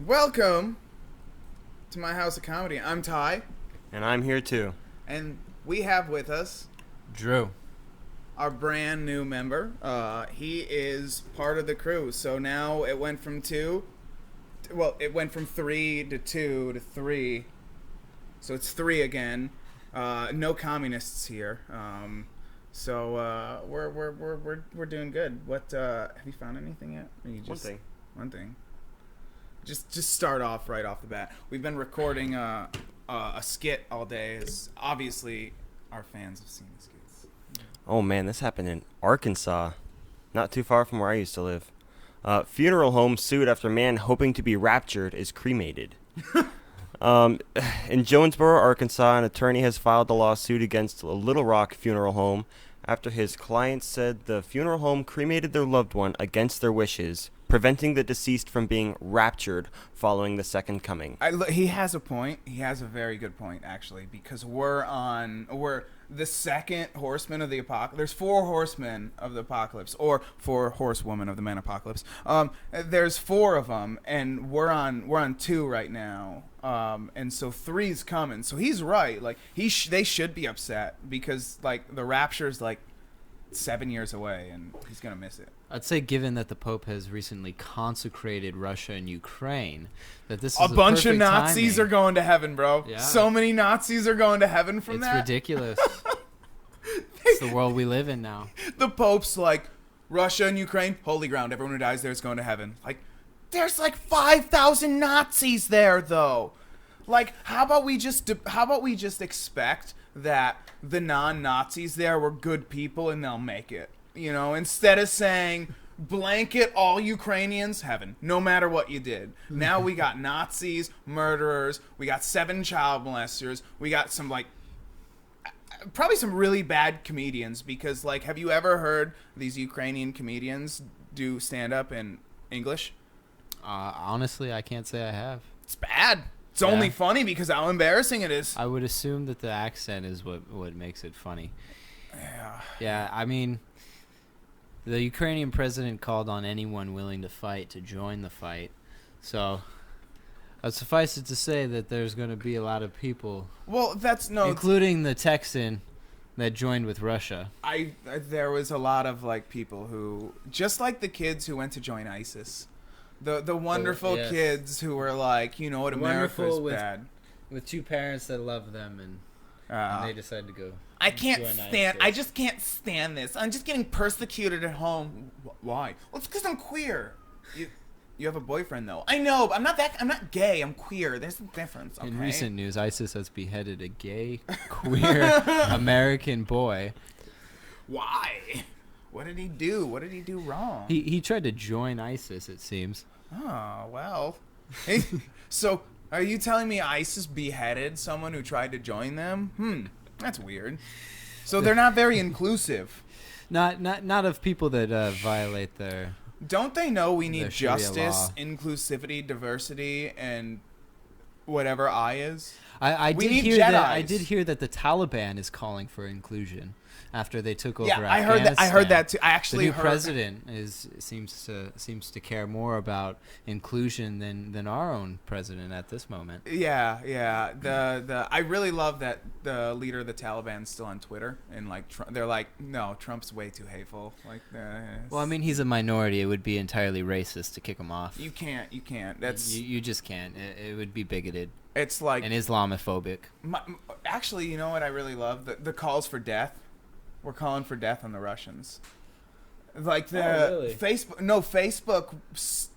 Welcome to my house of comedy. I'm Ty, And I'm here too. and we have with us Drew. our brand new member. He is part of the crew, so now it went from it went from 3 to 2 to 3, so it's 3 again. No communists here. So we're doing good. What have you found anything yet? Or you just, One thing. Just start off right off the bat. We've been recording a skit all day. As obviously, our fans have seen the skits. Oh man, this happened in Arkansas, not too far from where I used to live. Funeral home sued after man hoping to be raptured is cremated. In Jonesboro, Arkansas, an attorney has filed a lawsuit against a Little Rock funeral home after his client said the funeral home cremated their loved one against their wishes, preventing the deceased from being raptured following the second coming. He has a point. He has a very good point, actually, because we're the second horseman of the apocalypse. There's 4 horsemen of the apocalypse, or 4 horsewomen of the man apocalypse. There's 4 of them, and we're on 2 right now. And so 3's coming. So he's right. Like they should be upset because like the rapture's like 7 years away, and he's gonna miss it. I'd say, given that the Pope has recently consecrated Russia and Ukraine, that this is a bunch of perfect Nazis timing. are going to heaven, bro. Yeah. So many Nazis are going to heaven from that. It's ridiculous. It's the world we live in now. The Pope's like, Russia and Ukraine, holy ground. Everyone who dies there is going to heaven. Like, there's like 5,000 Nazis there, though. Like, how about we just expect that the non-Nazis there were good people and they'll make it? You know, instead of saying blanket all Ukrainians, heaven, no matter what you did. Now we got Nazis, murderers, we got 7 child molesters, we got some like probably some really bad comedians, because like, have you ever heard these Ukrainian comedians do stand-up in English? Honestly, I can't say I have. It's bad. It's only funny because how embarrassing it is. I would assume that the accent is what makes it funny. Yeah. Yeah, I mean, the Ukrainian president called on anyone willing to fight to join the fight. So, suffice it to say that there's going to be a lot of people, Well, including the Texan that joined with Russia. There was a lot of like people who, just like the kids who went to join ISIS. The wonderful yes. kids who were like, you know what, America is bad. With 2 parents that love them, and they decide to go. I can't join stand. ISIS. I just can't stand this. I'm just getting persecuted at home. Why? Well, it's because I'm queer. You have a boyfriend though. I know, but I'm not gay. I'm queer. There's a difference. Okay? In recent news, ISIS has beheaded a gay, queer American boy. Why? What did he do? What did he do wrong? He tried to join ISIS, it seems. Oh, well. Hey, so, are you telling me ISIS beheaded someone who tried to join them? That's weird. So they're not very inclusive. Not of people that violate their... Don't they know we need Sharia justice, law. inclusivity, diversity, and whatever I is? I We did need hear Jedis. that. I did hear that the Taliban is calling for inclusion after they took over Yeah, I Afghanistan. heard that too. I actually the new heard president seems to care more about inclusion than our own president at this moment. Yeah. I really love that the leader of the Taliban's still on Twitter, and like they're like, no, Trump's way too hateful. Like, Well, I mean, he's a minority. It would be entirely racist to kick him off. you can't. That's you just can't. It would be bigoted it's like and Islamophobic. actually, you know what I really love? The calls for death. We're calling for death on the Russians. Like really? Facebook,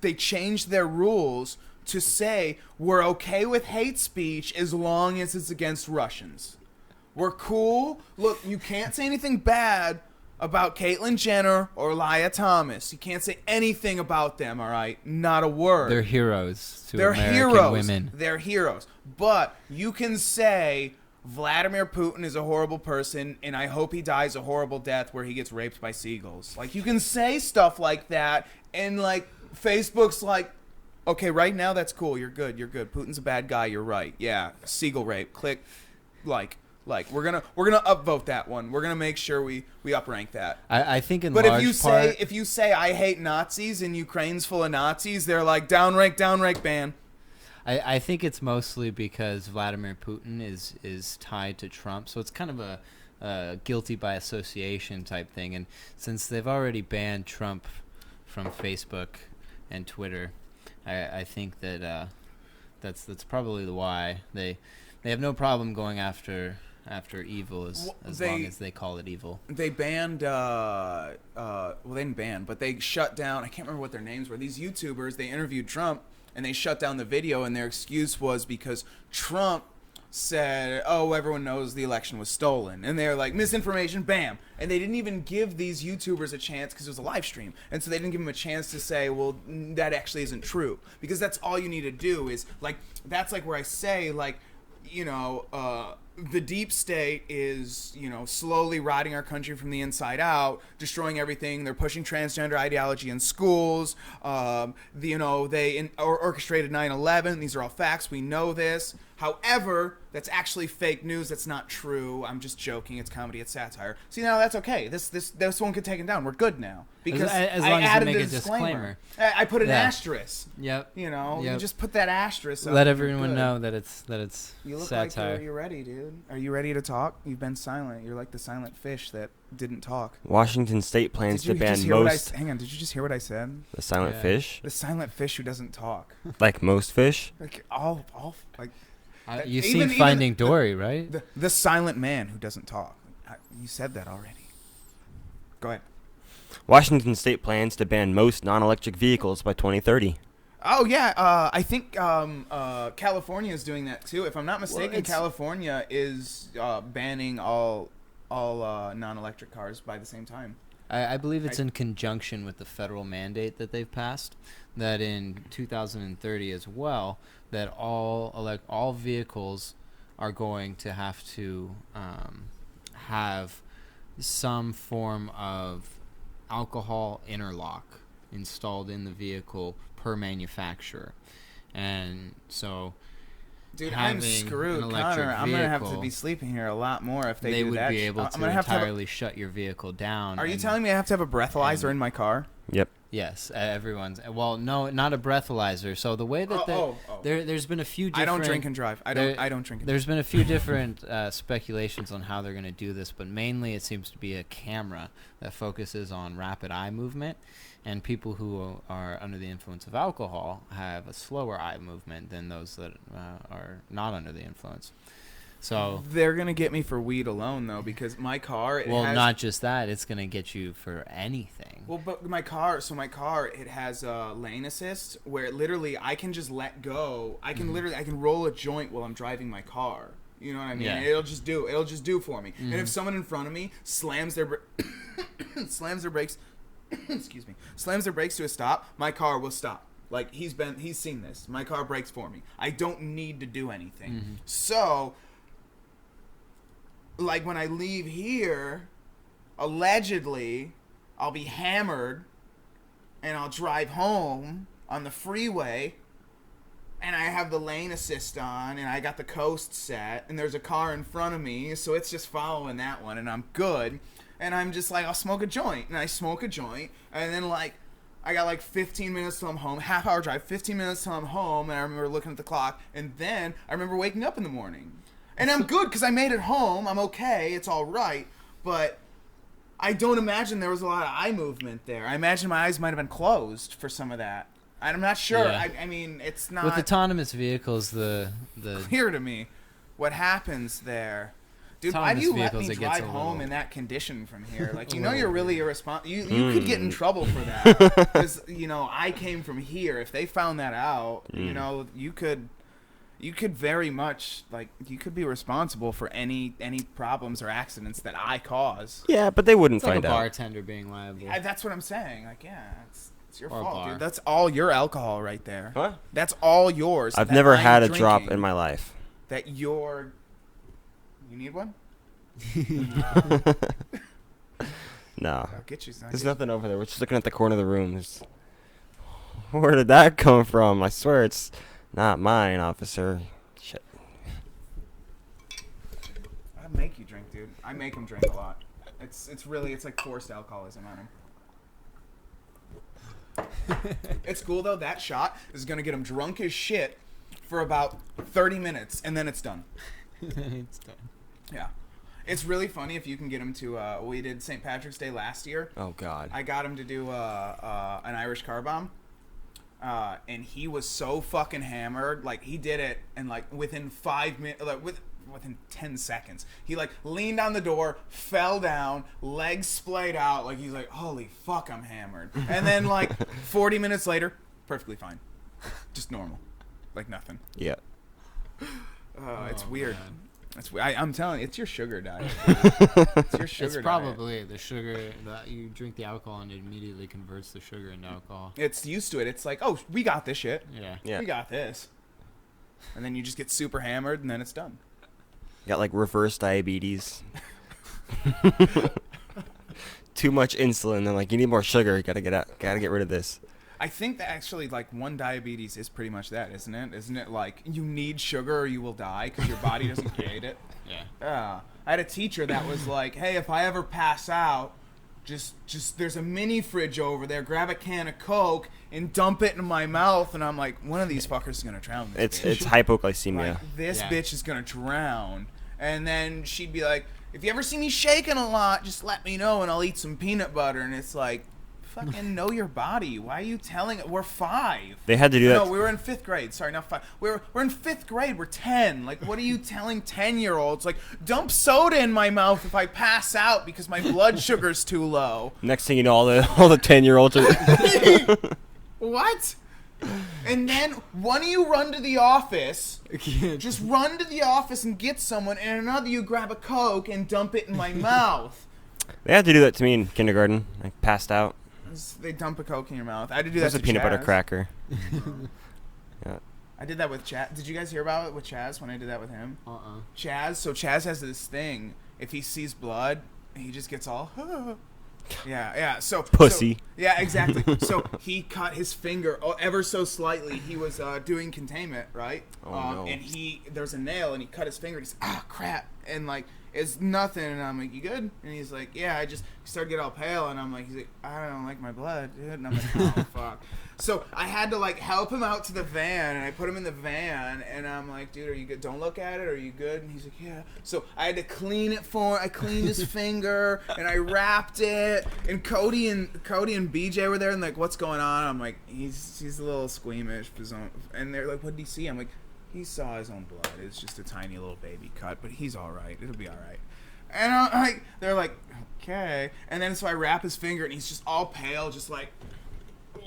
they changed their rules to say we're okay with hate speech as long as it's against Russians. We're cool. Look, you can't say anything bad about Caitlyn Jenner or Lia Thomas. You can't say anything about them, all right? Not a word. They're heroes to They're American heroes. women. They're heroes. But you can say Vladimir Putin is a horrible person, and I hope he dies a horrible death where he gets raped by seagulls. Like, you can say stuff like that, and like Facebook's like, okay, right now that's cool. You're good. Putin's a bad guy. You're right. Yeah, seagull rape. Click, like. We're gonna upvote that one. We're gonna make sure we uprank that. I think in But large if you say I hate Nazis and Ukraine's full of Nazis, they're like downrank ban. I think it's mostly because Vladimir Putin is tied to Trump, so it's kind of a guilty by association type thing. And since they've already banned Trump from Facebook and Twitter, I think that that's probably the why they have no problem going after evil as long as they call it evil. They banned well, they didn't ban, but they shut down, I can't remember what their names were, these YouTubers. They interviewed Trump and they shut down the video, and their excuse was because Trump said, oh, everyone knows the election was stolen, and they're like, misinformation, bam. And they didn't even give these YouTubers a chance because it was a live stream, and so they didn't give them a chance to say, well, that actually isn't true, because that's all you need to do is, like, that's like where I say, like, you know, the deep state is, you know, slowly rotting our country from the inside out, destroying everything. They're pushing transgender ideology in schools. You know, they orchestrated 9/11. These are all facts. We know this. However, that's actually fake news. That's not true. I'm just joking. It's comedy. It's satire. See, now that's okay. This one could take it down. We're good now because as I long as added you make a a disclaimer. I put an asterisk. Yep. You know, Yep. you just put that asterisk. Let up, everyone good. know that it's You look satire. like you're ready, dude. Are you ready to talk? You've been silent. You're like the silent fish that didn't talk. Washington State plans Did you to ban just hear most hang on, did you just hear what I said? the silent Yeah. fish, The silent fish who doesn't talk. like most fish. Like all like You've even- seen Finding even Dory, right? the silent man who doesn't talk. You said that already. Go ahead. Washington State plans to ban most non-electric vehicles by 2030. Oh yeah, I think California is doing that too. If I'm not mistaken, it's- California is banning all non-electric cars by the same time. I believe it's in conjunction with the federal mandate that they've passed, that in 2030 as well, that all vehicles are going to have to have some form of alcohol interlock installed in the vehicle per manufacturer. And so Dude, I'm having screwed, an electric Connor. I'm gonna have to vehicle, be sleeping here a lot more if they do would that. be able I'm to gonna have entirely shut your vehicle down. Are you and- telling me I have to have a breathalyzer and- in my car? Yep. Yes, everyone's. Well, no, not a breathalyzer. So the way that there's been a few different. I don't drink and drive. I don't drink and drive. There's been a few different speculations on how they're going to do this, but mainly it seems to be a camera that focuses on rapid eye movement, and people who are under the influence of alcohol have a slower eye movement than those that are not under the influence. So They're gonna get me for weed alone though, because my car. It well, has, not just that, it's going to get you for anything. Well, but my car. So my car, it has lane assist, where literally I can just let go. I can I can roll a joint while I'm driving my car. You know what I mean? Yeah. And it'll just do for me. And if someone in front of me slams their brakes, excuse me, slams their brakes to a stop, my car will stop. Like he's seen this. My car brakes for me. I don't need to do anything. So, like when I leave here, allegedly, I'll be hammered, and I'll drive home on the freeway, and I have the lane assist on, and I got the coast set, and there's a car in front of me, so it's just following that one, and I'm good. And I'm just like, I'll smoke a joint, and I smoke a joint, and then like, I got like 15 minutes till I'm home, half-hour drive, 15 minutes till I'm home, and I remember looking at the clock, and then I remember waking up in the morning. And I'm good, because I made it home, I'm okay, it's all right, but I don't imagine there was a lot of eye movement there. I imagine my eyes might have been closed for some of that. I'm not sure. Yeah. I mean, it's not With autonomous vehicles, the clear to me what happens there. Dude, why do Autonomous you let vehicles, me it gets drive a home little- in that condition from here? Like, A you know, you're little really irresponsible. You could get in trouble for that. Because, you know, I came from here. If they found that out, you know, you could very much, like, you could be responsible for any problems or accidents that I cause. Yeah, but they wouldn't it's like find a out. bartender being liable. That's what I'm saying. Like, yeah, it's your Or fault, bar. dude. That's all your alcohol right there. Huh? That's all yours. I've that never I'm had a drop drinking, in my life. That you're... You need one? No. I'll get you some. There's nothing over there. We're just looking at the corner of the room. Where did that come from? I swear it's not mine, officer. Shit. I make you drink, dude. I make him drink a lot. It's like forced alcoholism on him. It's cool though. That shot is gonna get him drunk as shit for about 30 minutes, and then it's done. It's done. Yeah. It's really funny if you can get him to, we did St. Patrick's Day last year. Oh, God. I got him to do an Irish car bomb. And he was so fucking hammered. Like, he did it, and, like, within 5 minutes, like, within 10 seconds, he, like, leaned on the door, fell down, legs splayed out. Like, he's like, holy fuck, I'm hammered. And then, like, 40 minutes later, perfectly fine. Just normal. Like, nothing. Yeah. It's weird. Man. I'm telling you, it's your sugar diet. It's your sugar It's diet. probably the sugar that you drink the alcohol and it immediately converts the sugar into alcohol. It's used to it. It's like, oh, we got this shit. Yeah. Yeah. We got this. And then you just get super hammered, and then it's done. Got like reverse diabetes. Too much insulin. They're like, you need more sugar. You gotta get rid of this. I think that actually, like, one diabetes is pretty much that, isn't it? Isn't it like you need sugar or you will die because your body doesn't create it? Yeah. I had a teacher that was like, hey, if I ever pass out, just there's a mini fridge over there. Grab a can of Coke and dump it in my mouth. And I'm like, one of these fuckers is gonna drown this bitch. It's hypoglycemia. Like, this Yeah. bitch is gonna drown. And then she'd be like, if you ever see me shaking a lot, just let me know and I'll eat some peanut butter. And it's like, fucking know your body. Why are you telling it? We're 5. They had to do that. No, we were in 5th grade. Sorry, not 5. We're in 5th grade. We're 10. Like, what are you telling 10-year-olds? Like, dump soda in my mouth if I pass out because my blood sugar's too low. Next thing you know, all the 10-year-olds are. What? And then one of you run to the office. Just run to the office and get someone, and another you grab a Coke and dump it in my mouth. They had to do that to me in kindergarten. I passed out. They dump a Coke in your mouth. I had to do There's that a to peanut butter Chaz. cracker. Yeah. I did that with Chaz. Did you guys hear about it with Chaz when I did that with him? Chaz, so Chaz has this thing. If he sees blood, he just gets all, yeah. So Pussy. Yeah, exactly. So he cut his finger ever so slightly. He was doing containment, right? Oh, no. And there's a nail, and he cut his finger. And he's crap, and like it's nothing. And I'm like, you good? And he's like, yeah. He started to get all pale, and I'm like, he's like, I don't like my blood, dude. And I'm like, oh fuck. So I had to like help him out to the van, and I put him in the van, and I'm like, dude, are you good? Don't look at it. Are you good? And he's like, yeah. So I had to clean it for him. I cleaned his finger, and I wrapped it. And Cody and BJ were there, and like, what's going on? I'm like, he's a little squeamish. And they're like, what did he see? I'm like, he saw his own blood. It's just a tiny little baby cut, but he's all right. It'll be all right. And they're like, okay. And then so I wrap his finger, and he's just all pale, just like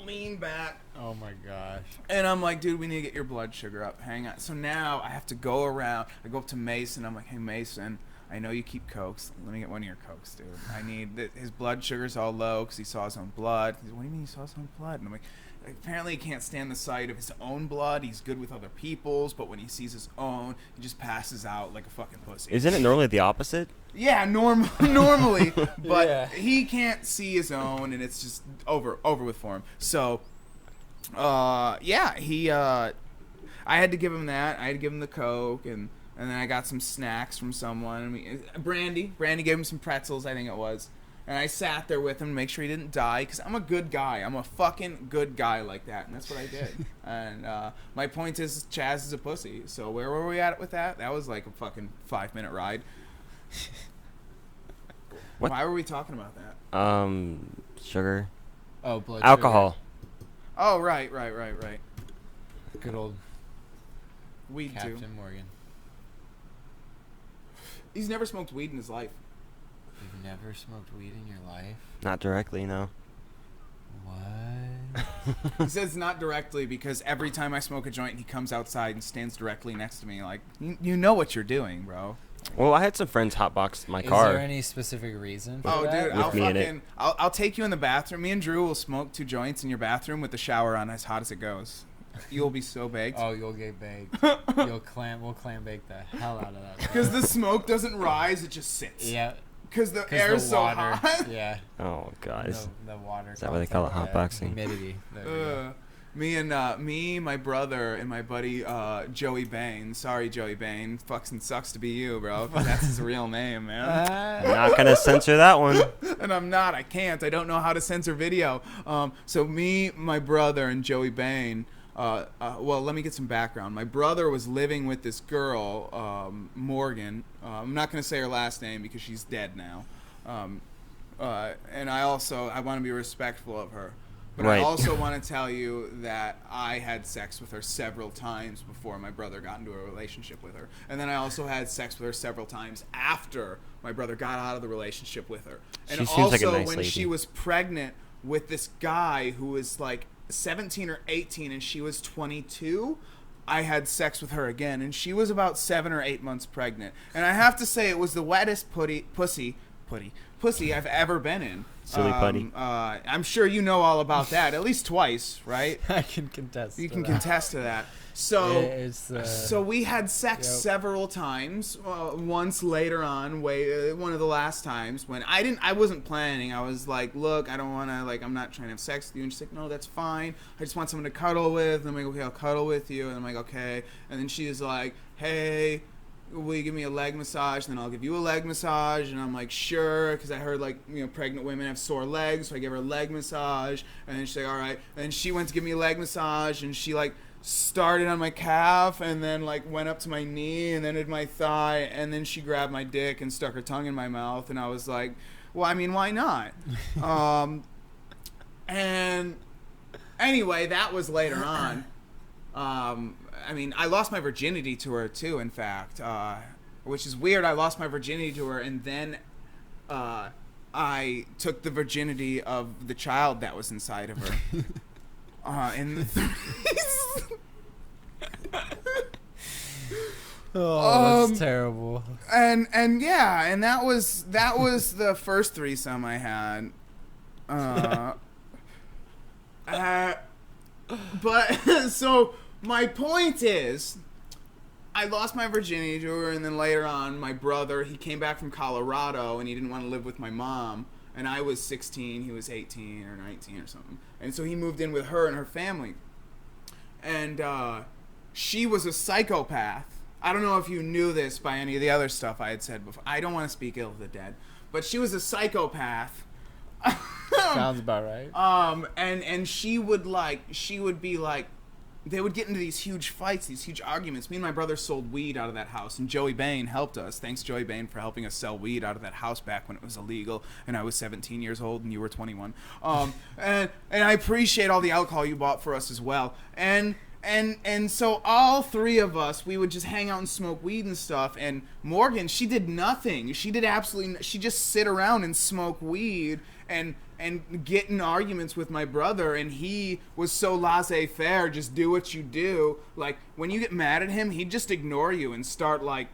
lean back. Oh my gosh. And I'm like, dude, we need to get your blood sugar up. Hang on. So now I have to go around. I go up to Mason. I'm like, hey, Mason, I know you keep Cokes. Let me get one of your Cokes, dude. I need his blood sugar's all low because he saw his own blood. He's like, what do you mean he saw his own blood? And I'm like, apparently he can't stand the sight of his own blood. He's good with other people's, but when he sees his own, he just passes out like a fucking pussy. Isn't it normally the opposite? Yeah, normally, but Yeah. he can't see his own, and it's just over with for him. So, yeah, I had to give him that. I had to give him the Coke, and then I got some snacks from someone. Brandy gave him some pretzels, I think it was. And I sat there with him to make sure he didn't die, because I'm a good guy. I'm a fucking good guy like that, and that's what I did. And my point is, Chaz is a pussy. So where were we at with that? That was like a fucking 5-minute ride. What? Why were we talking about that? Sugar. Oh, blood Alcohol. Oh, right. sugar. Good old Weed too. Captain Morgan. He's never smoked weed in his life. You've never smoked weed in your life? Not directly, no. What? He says not directly because every time I smoke a joint, he comes outside and stands directly next to me. Like, you know what you're doing, bro. Well, I had some friends hotbox my Is car. there any specific reason for Oh, that? dude, With me in it. I'll take you in the bathroom. Me and Drew will smoke 2 joints in your bathroom with the shower on as hot as it goes. You'll be so baked. Oh, you'll get baked. We'll clam bake the hell out of that. Because the smoke doesn't rise, it just sits. Yeah. Because the 'cause air is so water, hot. Yeah. Oh, guys. The water. Is that what they call it, content, hotboxing? Humidity. There we go. Me, my brother, and my buddy Joey Bayne. Sorry, Joey Bayne. Fucking sucks to be you, bro. 'Cause that's his real name, man. I'm not gonna censor that one. And I'm not. I can't. I don't know how to censor video. So me, my brother, and Joey Bayne, Well, let me get some background. My brother was living with this girl, Morgan. I'm not going to say her last name because she's dead now. And I want to be respectful of her. But Right. I also want to tell you that I had sex with her several times before my brother got into a relationship with her. And then I also had sex with her several times after my brother got out of the relationship with her. And She seems like a also nice when lady. she was pregnant with this guy who was like 17 or 18 and she was 22, I had sex with her again. And she was about 7 or 8 months pregnant. And I have to say it was the wettest pussy I've ever been in. Silly putty. I'm sure you know all about that, at least twice, right? I can contest. You to can that. contest to that. So, It's, so we had sex Yep. several times. Once later on, one of the last times when I wasn't planning. I was like, look, I don't want to, like, I'm not trying to have sex with you. And she's like, no, that's fine. I just want someone to cuddle with. And I'm like, okay, I'll cuddle with you. And I'm like, okay. And then she's like, hey, will you give me a leg massage? And then I'll give you a leg massage. And I'm like, sure, because I heard, like, pregnant women have sore legs, so I gave her a leg massage. And then she's like, all right. And then she went to give me a leg massage, and she, like, started on my calf, and then, like, went up to my knee, and then did my thigh, and then she grabbed my dick and stuck her tongue in my mouth, and I was like, well, I mean, why not? And anyway, that was later on. I mean, I lost my virginity to her too, in fact, which is weird. I lost my virginity to her, and then I took the virginity of the child that was inside of her. In the 30s. Oh, that's terrible. And yeah, and that was the first threesome I had. But so my point is, I lost my virginity to her, and then later on, my brother, he came back from Colorado, and he didn't want to live with my mom. And I was 16, he was 18 or 19 or something. And so he moved in with her and her family. And she was a psychopath. I don't know if you knew this by any of the other stuff I had said before. I don't want to speak ill of the dead. But she was a psychopath. Sounds about right. And she would be like, they would get into these huge fights, these huge arguments. Me and my brother sold weed out of that house, and Joey Bayne helped us. Thanks, Joey Bayne, for helping us sell weed out of that house back when it was illegal, and I was 17 years old and you were 21. And I appreciate all the alcohol you bought for us as well. And so all three of us, we would just hang out and smoke weed and stuff. And Morgan, she did nothing. She just sit around and smoke weed and get in arguments with my brother, and he was so laissez-faire, just do what you do. Like, when you get mad at him, he'd just ignore you and start, like,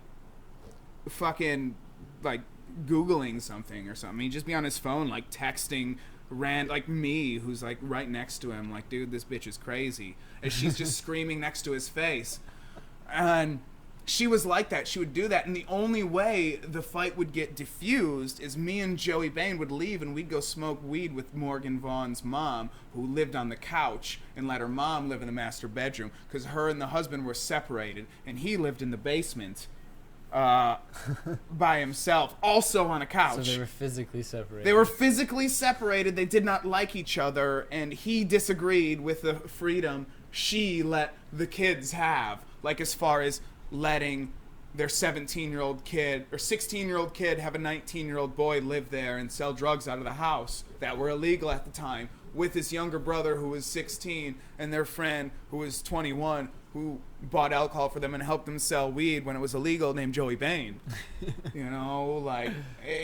fucking, like, Googling something or something. He'd just be on his phone, like, texting like me, who's, like, right next to him, like, dude, this bitch is crazy. And she's just screaming next to his face. And she was like that. She would do that, and the only way the fight would get diffused is me and Joey Bayne would leave, and we'd go smoke weed with Morgan Vaughn's mom, who lived on the couch, and let her mom live in the master bedroom, because her and the husband were separated, and he lived in the basement by himself, also on a couch. So they were physically separated. They were physically separated. They did not like each other, and he disagreed with the freedom she let the kids have, like, as far as letting their 17-year-old kid or 16-year-old kid have a 19-year-old boy live there and sell drugs out of the house that were illegal at the time, with his younger brother who was 16 and their friend who was 21 who bought alcohol for them and helped them sell weed when it was illegal, named Joey Bayne. You know, like,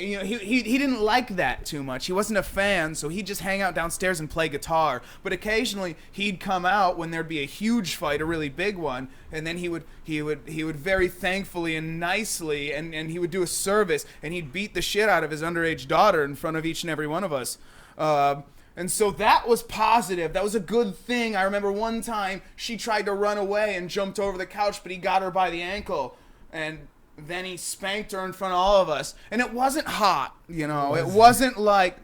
you know, he didn't like that too much. He wasn't a fan, so he'd just hang out downstairs and play guitar. But occasionally he'd come out when there'd be a huge fight, a really big one, and then he would very thankfully and nicely, and he would do a service, and he'd beat the shit out of his underage daughter in front of each and every one of us. And so that was positive. That was a good thing. I remember one time she tried to run away and jumped over the couch, but he got her by the ankle. And then he spanked her in front of all of us. And it wasn't hot, you know. It wasn't like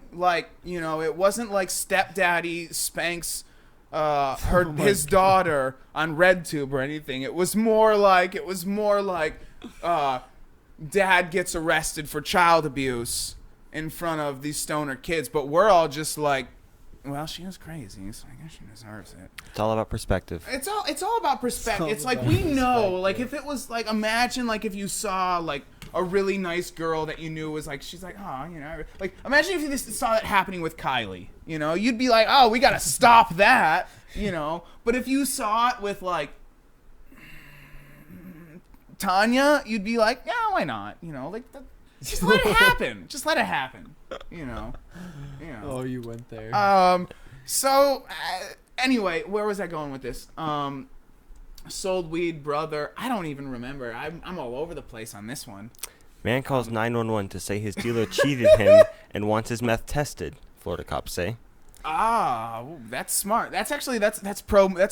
you know, it wasn't like stepdaddy spanks his daughter on RedTube or anything. It was more like dad gets arrested for child abuse in front of these stoner kids, but we're all just like Well, she was crazy, so I guess she deserves it. It's all about perspective. It's all about perspective. It's like about we know, perspective. like if it was like imagine like if you saw like a really nice girl that you knew was like she's like oh you know like imagine if you just saw that happening with Kylie, you know, you'd be like oh we gotta stop that, you know. But if you saw it with like Tanya, you'd be like yeah why not, you know, like just let it happen, just let it happen, you know. Oh, you went there. So, anyway, where was I going with this? Sold weed, brother. I don't even remember. I'm all over the place on this one. Man calls 911 to say his dealer cheated him and wants his meth tested, Florida cops say. Ah, that's smart. That's actually that's a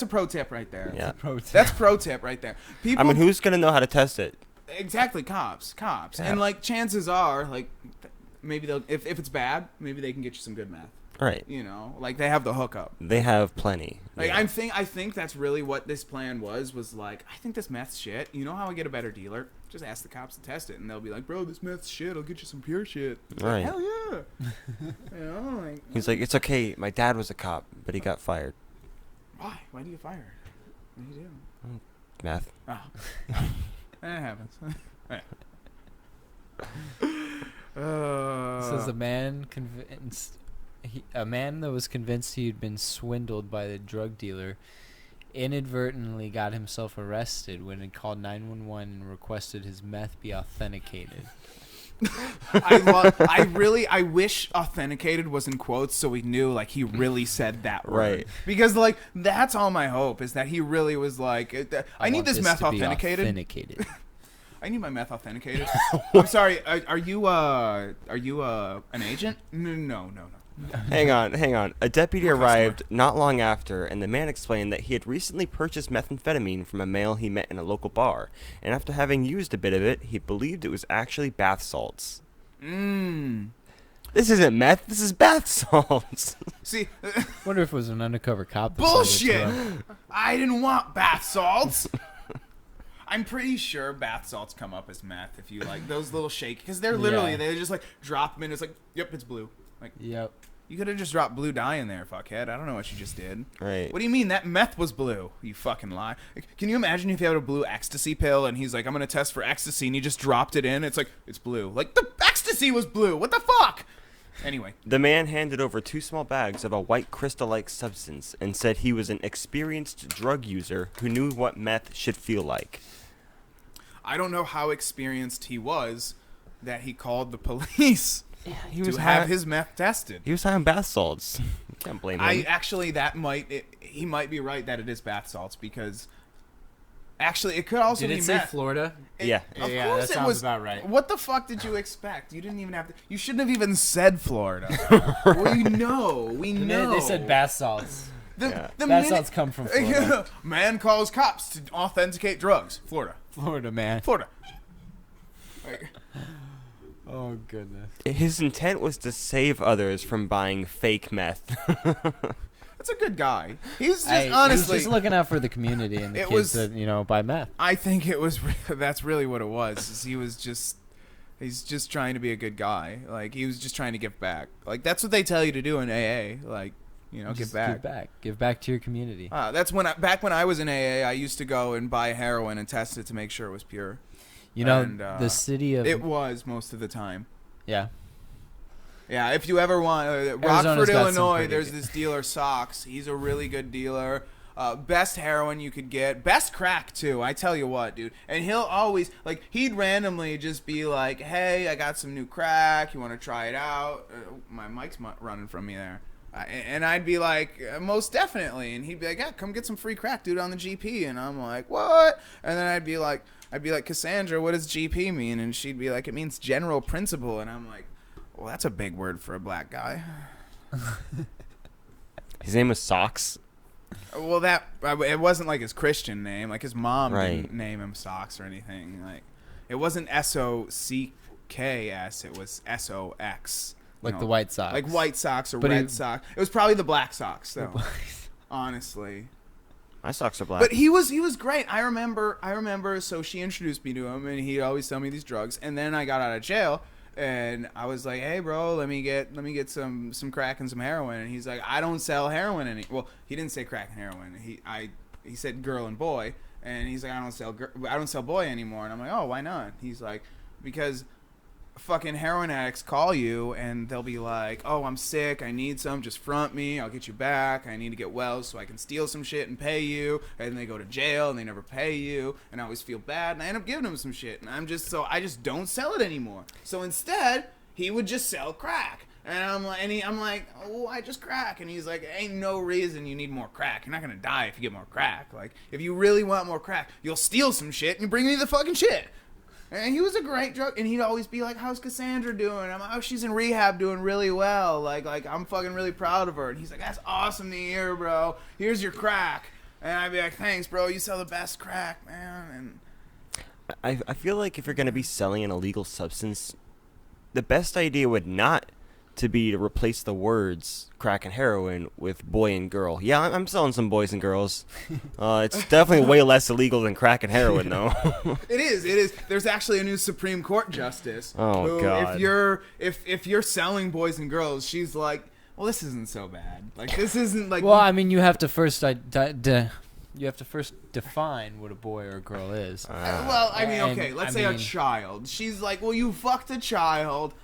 pro tip right there. Yeah. That's pro tip right there. People, I mean, who's going to know how to test it? exactly, cops. Yeah. And like chances are like maybe they'll if it's bad, maybe they can get you some good meth. Right. You know, like they have the hookup. They have plenty. Like Yeah. I think that's really what this plan was like I think this meth's shit. You know how I get a better dealer? Just ask the cops to test it, and they'll be like, "Bro, this meth's shit. I'll get you some pure shit." Right. Hell yeah. You know, like He's like, it's okay. My dad was a cop, but he got fired. why? Why do you fire? What do you do? Meth. Oh, that happens. Says a man that was convinced he'd been swindled by the drug dealer inadvertently got himself arrested when he called 911 and requested his meth be authenticated. I wish authenticated was in quotes so we knew like he really said that word. Right. Because like that's all my hope is that he really was like I need want this meth to be authenticated. authenticated. I need my meth authenticated. I'm sorry. Are you an agent? No. Hang on. A deputy arrived not long after, and the man explained that he had recently purchased methamphetamine from a male he met in a local bar, and after having used a bit of it, he believed it was actually bath salts. This isn't meth, this is bath salts. See, Wonder if it was an undercover cop. That sold it to bullshit. him. I didn't want bath salts. I'm pretty sure bath salts come up as meth if you like those little shake because they're literally Yeah. they just like drop them in. It's like yep, it's blue. Like Yep. you could have just dropped blue dye in there, fuckhead. I don't know what you just did. Right. What do you mean that meth was blue? You fucking lie. Can you imagine if you had a blue ecstasy pill and he's like, I'm gonna test for ecstasy, and he just dropped it in? It's like it's blue. Like the ecstasy was blue. What the fuck? Anyway. The man handed over 2 small bags of a white crystal-like substance and said he was an experienced drug user who knew what meth should feel like. I don't know how experienced he was that he called the police He to have his meth tested. He was having bath salts. Can't blame him. He might be right that it is bath salts because actually it could also Did be it say meth. Florida? Yeah. Of Yeah, course that it sounds was. about right. What the fuck did you expect? You didn't even have to. You shouldn't have even said Florida. We know. They said bath salts. The Bath minute- salts come from Florida. Man calls cops to authenticate drugs. Florida. Florida, man. Florida. Like, Oh, goodness. His intent was to save others from buying fake meth. that's a good guy. He's just He's honestly. just looking out for the community and the It kids was- that, buy meth. I think it was. That's really what it was. Is he was just. He's just trying to be a good guy. Like he was just trying to give back. Like that's what they tell you to do in AA. Like give Just back. Give back. Give back to your community. That's back when I was in AA. I used to go and buy heroin and test it to make sure it was pure. And, The city of... It was most of the time. Yeah. Yeah, if you ever want, Arizona's Rockford, got some Illinois, pretty there's good- this dealer Socks. He's a really good dealer. Best heroin you could get. Best crack, too. I tell you what, dude. And he'll always, he'd randomly just be like, hey, I got some new crack. You want to try it out? My mic's running from me there. And I'd be like, most definitely. And he'd be like, yeah, come get some free crack, dude, on the GP. And I'm like, what? And then I'd be like, Cassandra, what does GP mean? And she'd be like, it means general principle. And I'm like, well, that's a big word for a black guy. His name was Socks. Well, it wasn't like his Christian name. Like his mom Right. didn't name him Socks or anything. Like it wasn't SOCKS. It was SOX. Like the White Sox. Like White Sox or But Red Sox. It was probably the Black Sox though. Honestly. My socks are black. But he was great. I remember. So she introduced me to him, and he'd always tell me these drugs. And then I got out of jail, And I was like, hey, bro, let me get some crack and some heroin. And he's like, I don't sell heroin any. Well, he didn't say crack and heroin. He said girl and boy. And he's like, I don't sell boy anymore. And I'm like, oh, why not? He's like, because fucking heroin addicts call you and they'll be like, oh, I'm sick, I need some, just front me, I'll get you back, I need to get well so I can steal some shit and pay you. And then they go to jail and they never pay you, and I always feel bad, and I end up giving them some shit, and I just don't sell it anymore. So instead, he would just sell crack. And I'm like, oh, I just crack. And he's like, ain't no reason you need more crack. You're not gonna die if you get more crack. Like, if you really want more crack, you'll steal some shit and you bring me the fucking shit. And he was a great drug, and he'd always be like, how's Cassandra doing? I'm like, oh, she's in rehab doing really well. Like I'm fucking really proud of her. And he's like, that's awesome to hear, bro. Here's your crack. And I'd be like, thanks, bro. You sell the best crack, man. And I feel like if you're going to be selling an illegal substance, the best idea would not to be to replace the words crack and heroin with boy and girl. Yeah, I'm selling some boys and girls. It's definitely way less illegal than crack and heroin, though. It is. There's actually a new Supreme Court justice. Oh, who, God. If you're selling boys and girls, she's like, well, this isn't so bad. Like, this isn't like. Well, I mean, you have to first define what a boy or a girl is. Well, I mean, okay, And, let's I say a mean- child. She's like, well, you fucked a child,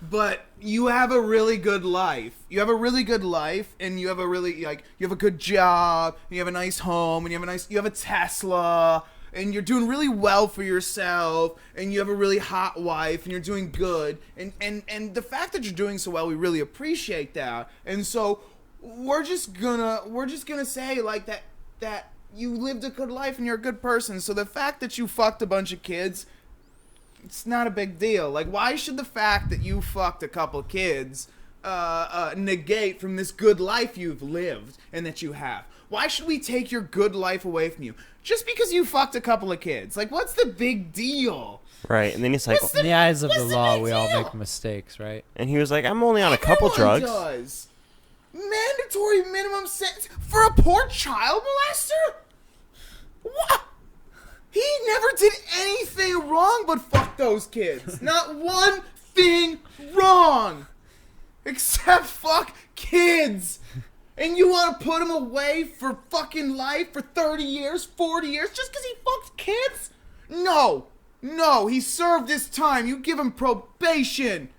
but you have a really good life. You have a really good life, and you have a really, like, you have a good job, and you have a nice home, and you have a Tesla, and you're doing really well for yourself, and you have a really hot wife, and you're doing good, and the fact that you're doing so well, we really appreciate that. And so we're just gonna say like that you lived a good life and you're a good person. So the fact that you fucked a bunch of kids, it's not a big deal. Like, why should the fact that you fucked a couple kids negate from this good life you've lived and that you have? Why should we take your good life away from you just because you fucked a couple of kids? Like, what's the big deal? Right, and then he's like, In the eyes of the what's the law, big we all deal? make mistakes, right? and he was like, I'm only on a couple Everyone drugs. does. Mandatory minimum sentence for a poor child molester? What? He never did anything wrong but fuck those kids. Not one thing wrong. Except fuck kids. And you want to put him away for fucking life for 30 years, 40 years, just because he fucked kids? No. No, he served his time. You give him probation.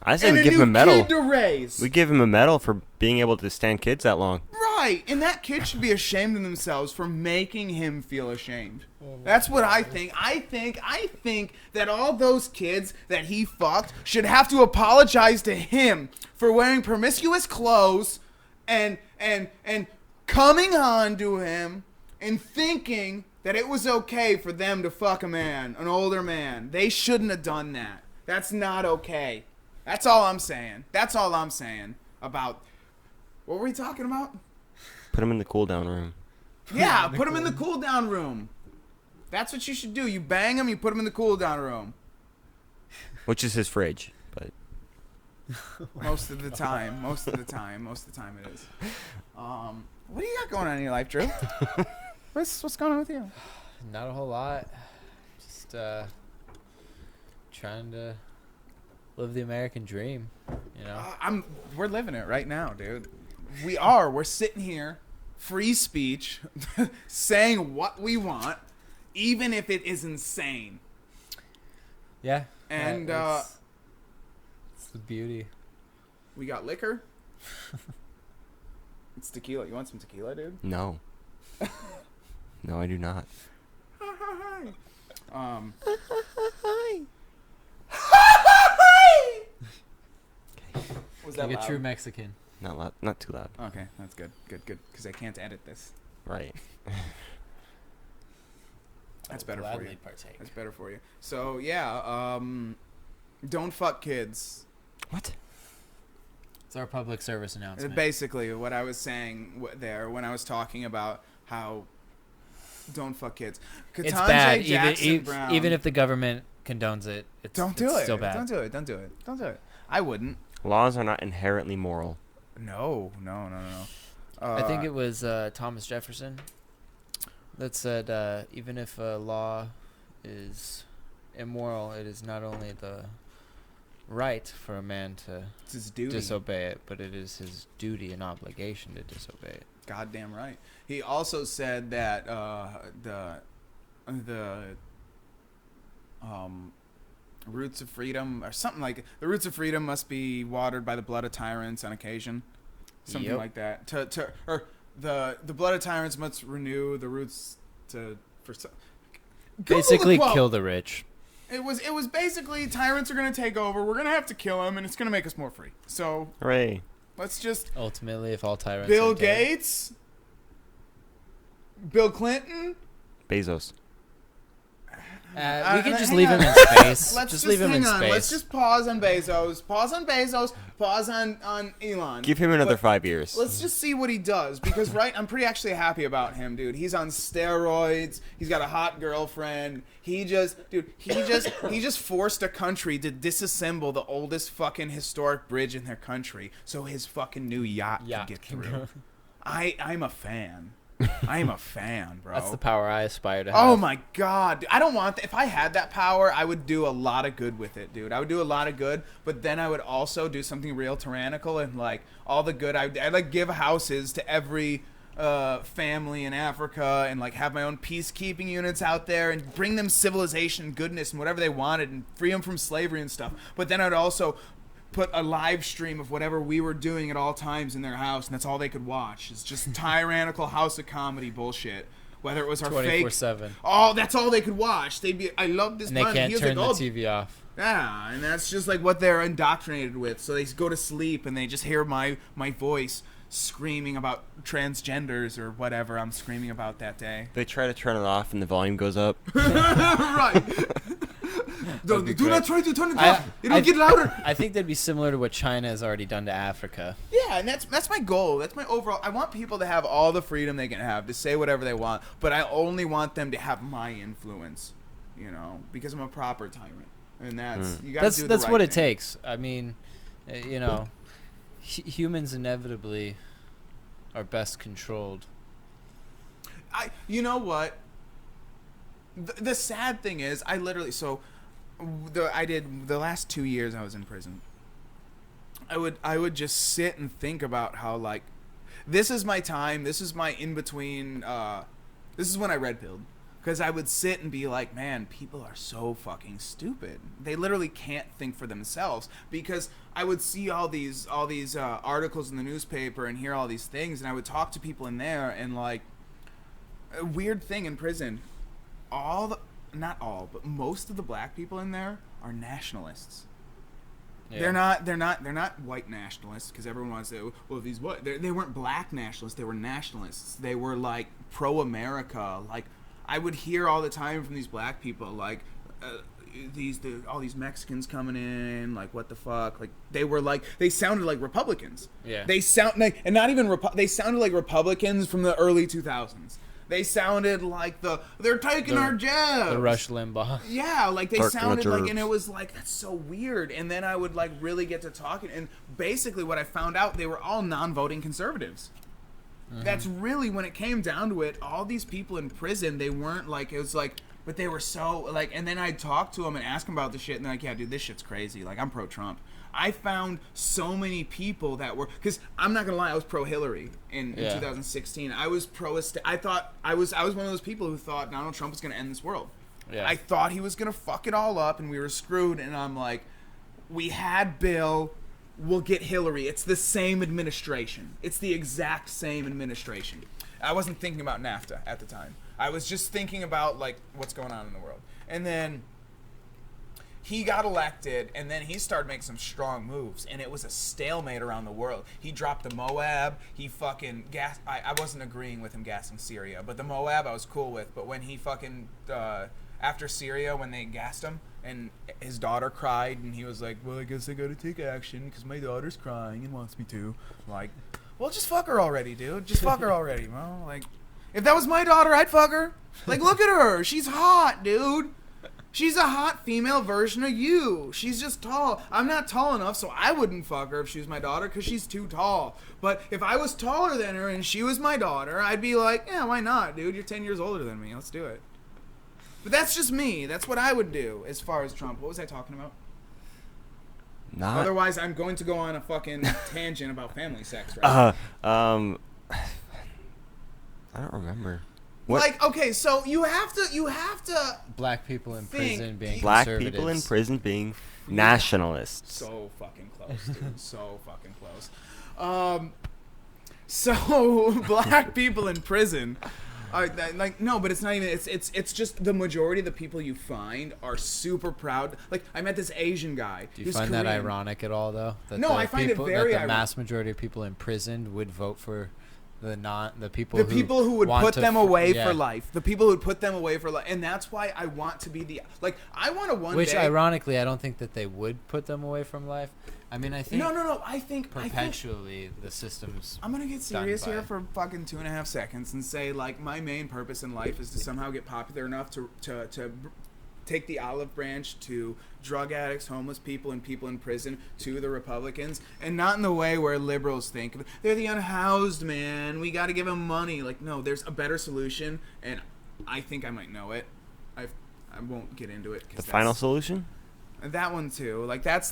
I say And we a give him a new medal. kid to raise. We give him a medal for being able to stand kids that long. Right, and that kid should be ashamed of themselves for making him feel ashamed. That's what I think. I think that all those kids that he fucked should have to apologize to him for wearing promiscuous clothes and coming on to him and thinking that it was okay for them to fuck a man, an older man. They shouldn't have done that. That's not okay. That's all I'm saying. That's all I'm saying about. What were we talking about? Put him in the cool down room. Yeah, put him in the cool down room. That's what you should do. You bang him, you put him in the cool down room. Which is his fridge, but Most of the time it is. What do you got going on in your life, Drew? What's going on with you? Not a whole lot. Just trying to live the American dream, you know. We're living it right now, dude. We're sitting here, free speech, saying what we want, even if it is insane. Yeah. And it's the beauty. we got liquor. It's tequila. You want some tequila, dude? no. No, I do not. Was that Like a loud? true Mexican. Not loud, not too loud. Okay, that's good. Good. Because I can't edit this. Right. That's better for you. Gladly partake. That's better for you. So yeah, don't fuck kids. What? It's our public service announcement. Basically, what I was saying there when I was talking about how don't fuck kids. It's Ketanji bad. Jackson Brown, Even if the government condones it, it's don't do it's it. still bad. Don't do it. Don't do it. Don't do it. I wouldn't. Laws are not inherently moral. No. I think it was Thomas Jefferson that said even if a law is immoral, it is not only the right for a man to It's his duty. disobey it, but it is his duty and obligation to disobey it. Goddamn right. He also said that the roots of freedom or something like the roots of freedom must be watered by the blood of tyrants on occasion, something Yep. like that. Or the blood of tyrants must renew the roots to for. Basically, Google the quote. kill the rich. It was basically tyrants are gonna take over. We're gonna have to kill them, and it's gonna make us more free. So Hooray. let's just Ultimately, if all tyrants Bill are dead. Gates, Bill Clinton. Bezos. We can just hang leave on. him in space. Let's just leave him in hang on. space. Let's just pause on Bezos. Pause on Bezos. Pause on Elon. Give him another But 5 years. Let's just see what he does because I'm pretty actually happy about him, dude. He's on steroids. He's got a hot girlfriend. He just forced a country to disassemble the oldest fucking historic bridge in their country so his fucking new yacht can get through. I'm a fan. I am a fan, bro. That's the power I aspire to have. Oh my god. I don't want if I had that power, I would do a lot of good with it, dude. I would do a lot of good, but then I would also do something real tyrannical and like all the good I'd like give houses to every family in Africa and like have my own peacekeeping units out there and bring them civilization, goodness and whatever they wanted and free them from slavery and stuff. But then I'd also put a live stream of whatever we were doing at all times in their house, and that's all they could watch. It's just Tyrannical House of Comedy bullshit. Whether it was our fake, 24/7. oh, that's all they could watch. They'd be, I love this. And they button." can't He was turn like, the "Oh, TV off. yeah," and that's just like what they're indoctrinated with. So they go to sleep and they just hear my voice screaming about transgenders or whatever I'm screaming about that day. They try to turn it off and the volume goes up. Right. That'd be Do great. not try to turn it off. It'll get louder. I think that'd be similar to what China has already done to Africa. Yeah, and that's my goal. That's my overall. I want people to have all the freedom they can have to say whatever they want, but I only want them to have my influence, you know, because I'm a proper tyrant, and that's you got to do the That's right what it thing. takes. I mean, you know, humans inevitably are best controlled. You know what? The sad thing is, I literally I did the last 2 years I was in prison. I would just sit and think about how like this is my time. This is my in between. This is when I red pilled because I would sit and be like, man, people are so fucking stupid. They literally can't think for themselves because I would see all these articles in the newspaper and hear all these things, and I would talk to people in there and like a weird thing in prison. Not all, but most of the black people in there are nationalists. Yeah. They're not white nationalists because everyone wants to say, well, these what? They weren't black nationalists. They were nationalists. They were like pro-America. Like I would hear all the time from these black people, like all these Mexicans coming in, like what the fuck? Like they sounded like Republicans. Yeah. They sound like, and not even they sounded like Republicans from the early 2000s. They sounded like they're taking our jobs. The Rush Limbaugh. Yeah, like they Dark sounded like, Winters. and it was like, that's so weird. And then I would like really get to talking, and basically what I found out, they were all non-voting conservatives. That's really when it came down to it. All these people in prison, they weren't like, it was like, but they were so like, and then I'd talk to them and ask them about the shit, and they're like, yeah, dude, this shit's crazy. Like, I'm pro-Trump. I found so many people that were, because I'm not gonna lie, I was pro-Hillary in 2016. I was I thought I was one of those people who thought Donald Trump was gonna end this world. Yeah. I thought he was gonna fuck it all up and we were screwed. And I'm like, we had Bill, we'll get Hillary. It's the same administration. It's the exact same administration. I wasn't thinking about NAFTA at the time. I was just thinking about like what's going on in the world. And then he got elected, and then he started making some strong moves, and it was a stalemate around the world. He dropped the Moab. He fucking gassed. I wasn't agreeing with him gassing Syria, but the Moab I was cool with. But when he fucking after Syria, when they gassed him, and his daughter cried, and he was like, "Well, I guess I gotta take action because my daughter's crying and wants me to." I'm like, well, just fuck her already, dude. Just fuck her already, bro. Like, if that was my daughter, I'd fuck her. Like, look at her. She's hot, dude. She's a hot female version of you. She's just tall. I'm not tall enough, so I wouldn't fuck her if she was my daughter because she's too tall. But if I was taller than her and she was my daughter, I'd be like, yeah, why not, dude? You're 10 years older than me. Let's do it. But that's just me. That's what I would do as far as Trump. What was I talking about? Not. Otherwise, I'm going to go on a fucking tangent about family sex. Right? I don't remember. What? Like, okay, so you have to. Black people in prison being Black conservatives. people in prison being nationalists. So fucking close, dude. So fucking close. So black people in prison. Like no, but it's not even. It's just the majority of the people you find are super proud. Like I met this Asian guy. Do you find that ironic at all, though? That No, I find it very that the ironic. mass majority of people imprisoned would vote for the people who would want put to them away yeah. for life. The people who would put them away for life, and that's why I want to be I want to one Which, day. ironically, I don't think that they would put them away from life. I mean, I think No. I think perpetually the system's. I'm gonna get serious done here by- for fucking 2.5 seconds and say like my main purpose in life is to somehow get popular enough to take the olive branch to drug addicts, homeless people, and people in prison to the Republicans, and not in the way where liberals think they're the unhoused, man. We got to give them money. Like, no, there's a better solution, and I think I might know it. I won't get into it. The final solution? That one too. Like that's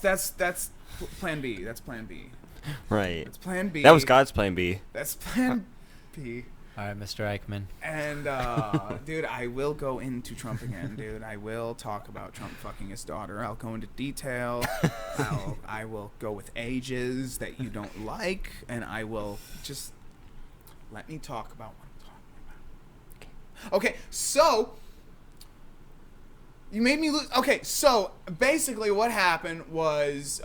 Plan B. That's Plan B. Right. That's Plan B. That was God's Plan B. That's Plan B. All right, Mr. Eichmann. And, dude, I will go into Trump again, dude. I will talk about Trump fucking his daughter. I'll go into detail. I will go with ages that you don't like, and I will just let me talk about what I'm talking about. Okay, so you made me lose. Okay, so basically what happened was,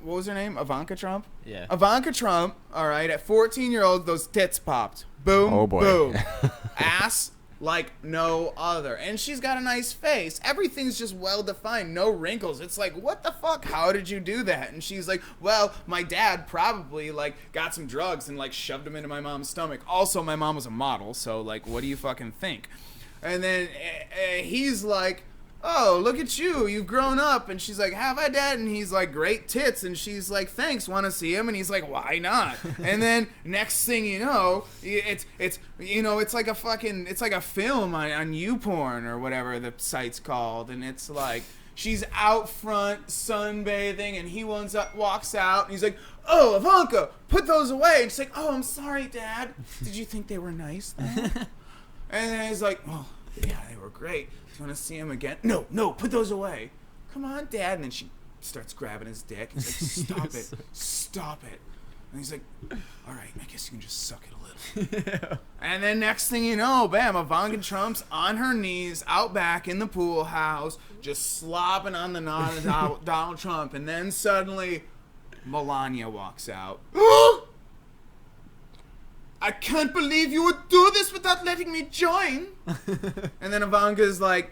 what was her name? Ivanka Trump? Yeah. Ivanka Trump, all right, at 14-year-old, those tits popped. Boom, Oh, boy. boom. Ass like no other. And she's got a nice face. Everything's just well-defined, no wrinkles. It's like, what the fuck? How did you do that? And she's like, well, my dad probably, like, got some drugs and, like, shoved them into my mom's stomach. Also, my mom was a model, so, like, what do you fucking think? And then he's like, oh, look at you, you've grown up. And she's like, have I, Dad? And he's like, great tits. And she's like, thanks, want to see him? And he's like, why not? And then next thing you know, it's like a fucking, it's like a film on YouPorn or whatever the site's called. And it's like, she's out front sunbathing, and he walks out, and he's like, oh, Ivanka, put those away. And she's like, oh, I'm sorry, Dad. Did you think they were nice, though? And then he's like, oh, yeah, they were great. Do you want to see him again? No, put those away. Come on, Dad. And then she starts grabbing his dick. He's like, stop it. And he's like, all right, I guess you can just suck it a little. And then next thing you know, bam, Ivanka Trump's on her knees out back in the pool house, just slopping on the nod of Donald Trump. And then suddenly, Melania walks out. I can't believe you would do this without letting me join. And then Ivanka's like,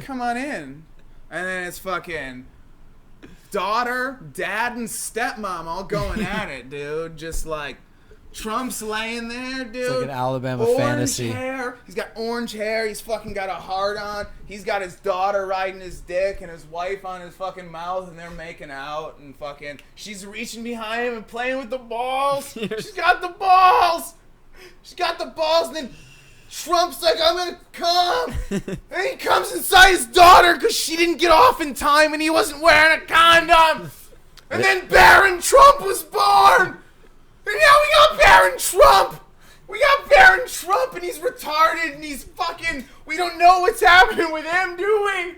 come on in. And then it's fucking daughter, dad, and stepmom all going at it, dude. Just like, Trump's laying there, dude. It's like an Alabama orange fantasy. Hair. He's got orange hair. He's fucking got a heart on. He's got his daughter riding his dick and his wife on his fucking mouth, and they're making out, and fucking she's reaching behind him and playing with the balls. She's got the balls. And then Trump's like, I'm gonna come. And he comes inside his daughter because she didn't get off in time and he wasn't wearing a condom. And then Barron Trump was born. And now we got Barron Trump! And he's retarded and he's fucking... We don't know what's happening with him, do we?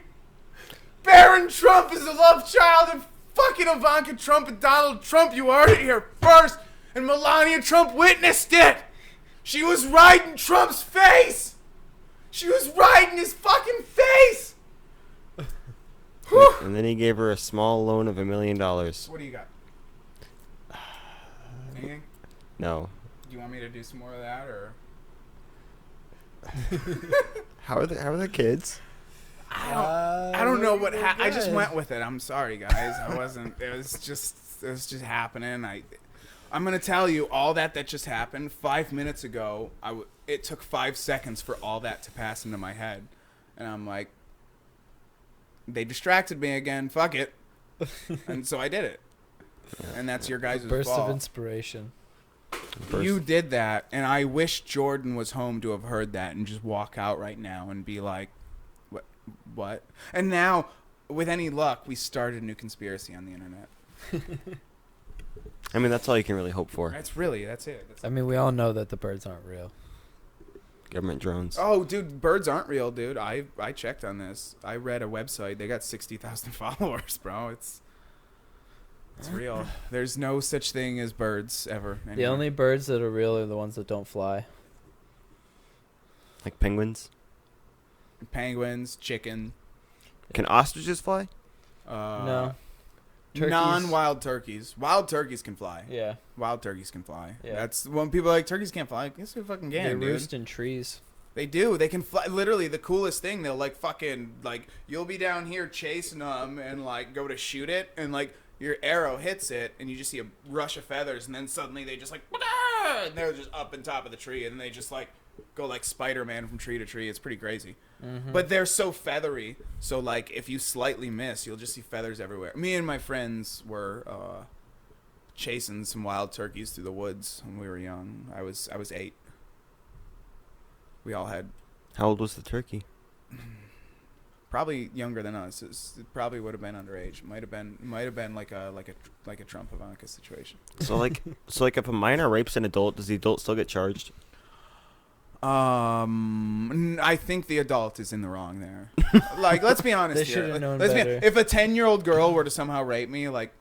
Barron Trump is the love child of fucking Ivanka Trump and Donald Trump. You heard it here first. And Melania Trump witnessed it. She was riding Trump's face. She was riding his fucking face. And then he gave her a small loan of $1 million. What do you got? Anything? No. Do you want me to do some more of that, or? How are the kids? I don't know what I just went with it. I'm sorry, guys. I wasn't. It was just happening. I'm gonna tell you all that just happened 5 minutes ago. It took 5 seconds for all that to pass into my head, and I'm like, they distracted me again. Fuck it, and so I did it. And that's your guys' burst fault. of inspiration. You did that, and I wish Jordan was home to have heard that and just walk out right now and be like, what? And now with any luck, we started a new conspiracy on the internet. I mean, that's all you can really hope for. That's it. I mean, we all know that the birds aren't real. Government drones. Oh, dude, birds aren't real, dude. I checked on this. I read a website. They got 60,000 followers, bro. It's real. There's no such thing as birds ever. The anymore. only birds that are real are the ones that don't fly. Like penguins. Penguins, chicken. Can ostriches fly? No. Turkeys. Non-wild turkeys. Wild turkeys can fly. Yeah. Wild turkeys can fly. Yeah. That's when people are like turkeys can't fly. Yes, they fucking They can, dude. roost in trees. They do. They can fly. Literally, the coolest thing. They'll like fucking like you'll be down here chasing them and like go to shoot it and like your arrow hits it and you just see a rush of feathers and then suddenly they just like and they're just up on top of the tree and they just like go like Spider-Man from tree to tree. It's pretty crazy. Mm-hmm. But they're so feathery. So like if you slightly miss, you'll just see feathers everywhere. Me and my friends were chasing some wild turkeys through the woods when we were young. I was 8. We all had How old was the turkey? probably younger than us. It probably would have been underage. Might have been like a Trump Ivanka situation. So like if a minor rapes an adult, does the adult still get charged? I think the adult is in the wrong there. Like, let's be honest They here. should have known Let's be- better. if a 10-year-old girl were to somehow rape me, like,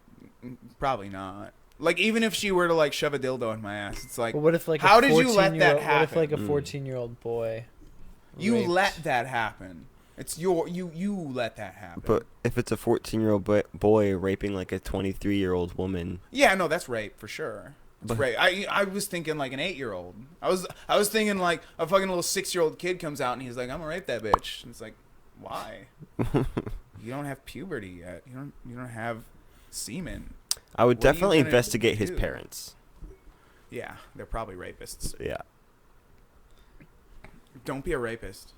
probably not. Like, even if she were to like shove a dildo in my ass, it's like, But what if like how a did you let that 14-year-old What if like a happen? 14-year-old boy? you raped- let that happen? It's you let that happen. But if it's a 14-year-old boy raping like a 23-year-old woman, yeah, no, that's rape for sure. It's But- rape. I was thinking like an 8-year-old. I was thinking like a fucking little 6-year-old kid comes out and he's like, I'm gonna rape that bitch. And it's like, why? You don't have puberty yet. You don't have semen. I would What are you definitely gonna investigate his do? parents. Yeah, they're probably rapists. Yeah. Don't be a rapist.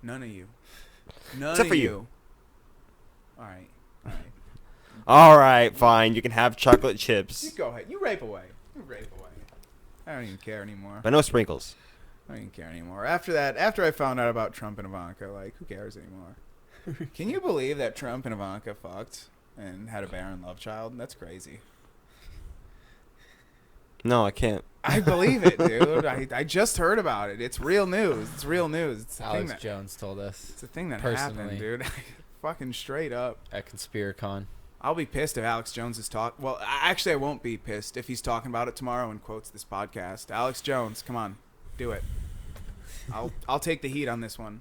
None of you. None Except of for you. you. All right. All right, fine. You can have chocolate You chips, go ahead. You rape away. I don't even care anymore. but no sprinkles. I don't even care anymore. After that, after I found out about Trump and Ivanka, like, who cares anymore? Can you believe that Trump and Ivanka fucked and had a barren love child? That's crazy. No, I can't. I believe it, dude. I just heard about it. It's real news. It's real news. It's a thing Alex that Jones told us it's a thing that personally. happened, dude. Fucking straight up. at Conspiracon. I'll be pissed if Alex Jones is Well, actually, I won't be pissed if he's talking about it tomorrow and quotes this podcast. Alex Jones, come on, do it. I'll take the heat on this one.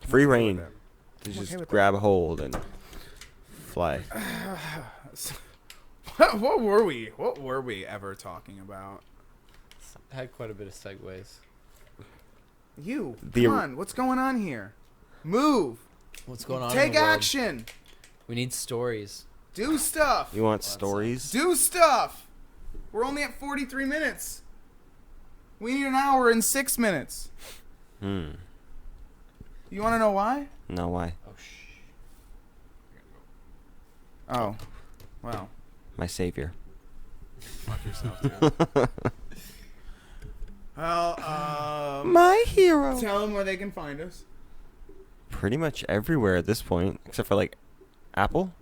Free okay reign. with To I'm just okay with grab a hold and fly. What were we? What were we ever talking about? Had quite a bit of segues. You, The- come on. What's going on here? Move. What's going on? in Take the world? action. We need stories. Do stuff. You want stories? Do stuff. We're only at 43 minutes. We need an hour and 6 minutes. Hmm. You want to know why? No, why? Oh Oh, well. My savior. Fuck yourself, dude. Well, My hero. tell them where they can find us. Pretty much everywhere at this point, except for like Apple.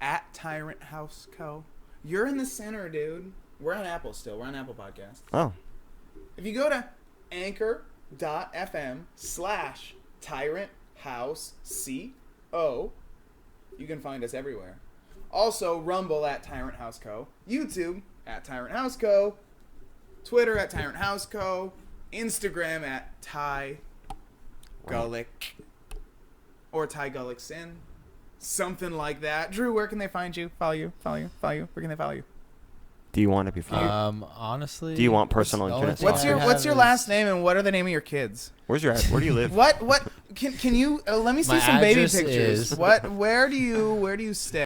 At Tyrant House Co. You're in the center, dude. We're on Apple still. We're on Apple Podcasts. Oh, If you go to anchor.fm/Tyrant House CO, you can find us everywhere. Also, Rumble at Tyrant House Co. YouTube at Tyrant House Co. Twitter at Tyrant House Co. Instagram at Ty Gullick. Or Ty Gullick Sin. Something like that. Drew, where can they find you? Follow you. Where can they follow you? do you want to be followed? Honestly. Do you want personal the internet? only What's thing your I What's have your is- last name and what are the name of your kids? Where do you live? What can you let me see My some baby address pictures. is- Where do you stay?